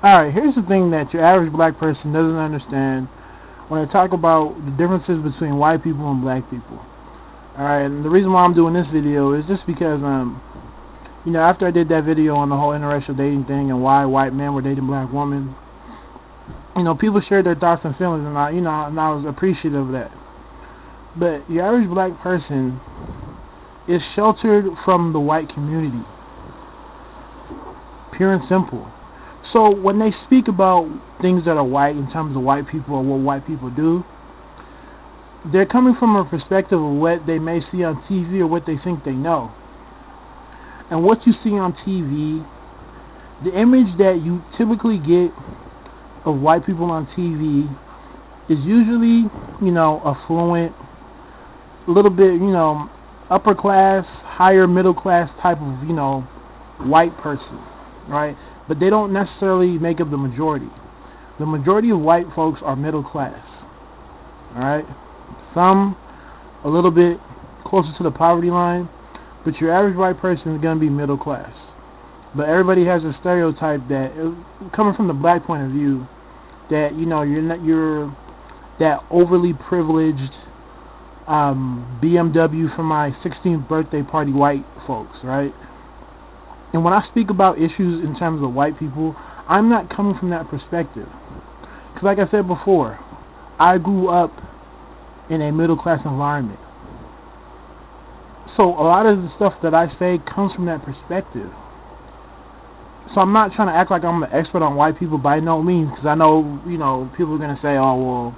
Alright, here's the thing that your average black person doesn't understand when I talk about the differences between white people and black people. Alright, and the reason why I'm doing this video is just because, after I did that video on the whole interracial dating thing and why white men were dating black women, people shared their thoughts and feelings, and I was appreciative of that. But your average black person is sheltered from the white community. Pure and simple. So when they speak about things that are white in terms of white people or what white people do, they're coming from a perspective of what they may see on TV or what they think they know. And what you see on TV, the image that you typically get of white people on TV is usually, affluent, a little bit, upper class, higher middle class type of, white person, right? But they don't necessarily make up the majority. The majority of white folks are middle class, alright? Some a little bit closer to the poverty line, but your average white person is going to be middle class. But everybody has a stereotype that, coming from the black point of view, that you're that overly privileged BMW for my 16th birthday party white folks, right? And when I speak about issues in terms of white people, I'm not coming from that perspective. Because like I said before, I grew up in a middle class environment. So a lot of the stuff that I say comes from that perspective. So I'm not trying to act like I'm an expert on white people by no means, because I know, people are going to say, oh, well,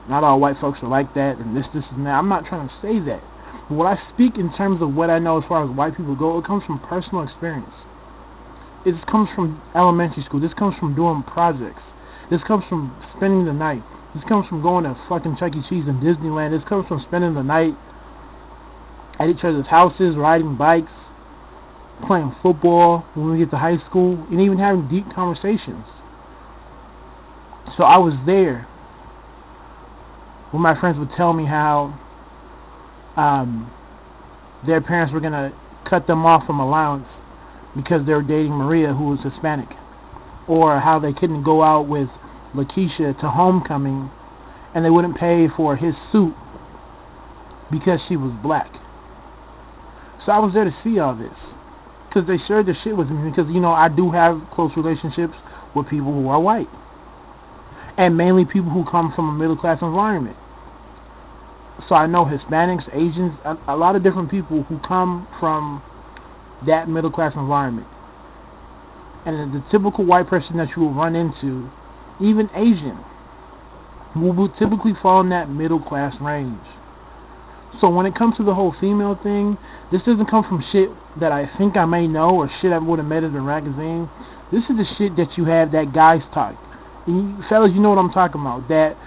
not all white folks are like that, and this, and that. I'm not trying to say that. But when I speak in terms of what I know as far as white people go, it comes from personal experience. It comes from elementary school. This comes from doing projects. This comes from spending the night. This comes from going to fucking Chuck E. Cheese and Disneyland. This comes from spending the night at each other's houses, riding bikes, playing football when we get to high school, and even having deep conversations. So I was there when my friends would tell me how their parents were going to cut them off from allowance because they were dating Maria, who was Hispanic, or how they couldn't go out with Lakeisha to homecoming and they wouldn't pay for his suit because she was black. So I was there to see all this, because they shared the shit with me, because I do have close relationships with people who are white, and mainly people who come from a middle class environment. So I know Hispanics, Asians, a lot of different people who come from that middle class environment. And the typical white person that you will run into, even Asian, will typically fall in that middle class range. So when it comes to the whole female thing, this doesn't come from shit that I think I may know or shit I would have met in a magazine. This is the shit that you have that guys talk. And fellas, you know what I'm talking about. That,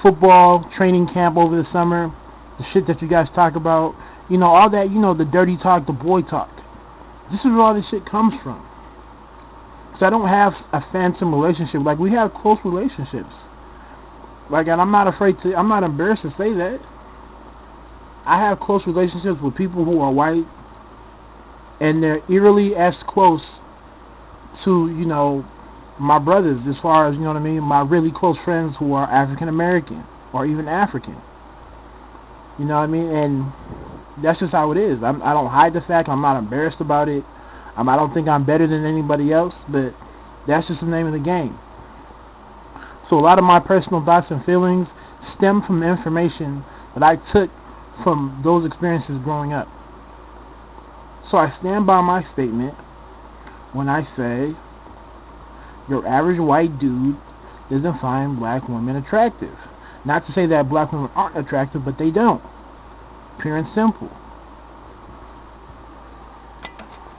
football training camp over the summer, the shit that you guys talk about, all that, the dirty talk, the boy talk. This is where all this shit comes from. So I don't have a phantom relationship. Like, we have close relationships. Like, and I'm not embarrassed to say that. I have close relationships with people who are white, and they're eerily as close to, my brothers, as far as, my really close friends who are African American or even African. And that's just how it is. I don't hide the fact. I'm not embarrassed about it. I don't think I'm better than anybody else, but that's just the name of the game. So a lot of my personal thoughts and feelings stem from the information that I took from those experiences growing up. So I stand by my statement when I say your average white dude doesn't find black women attractive. Not to say that black women aren't attractive, but they don't. Pure and simple.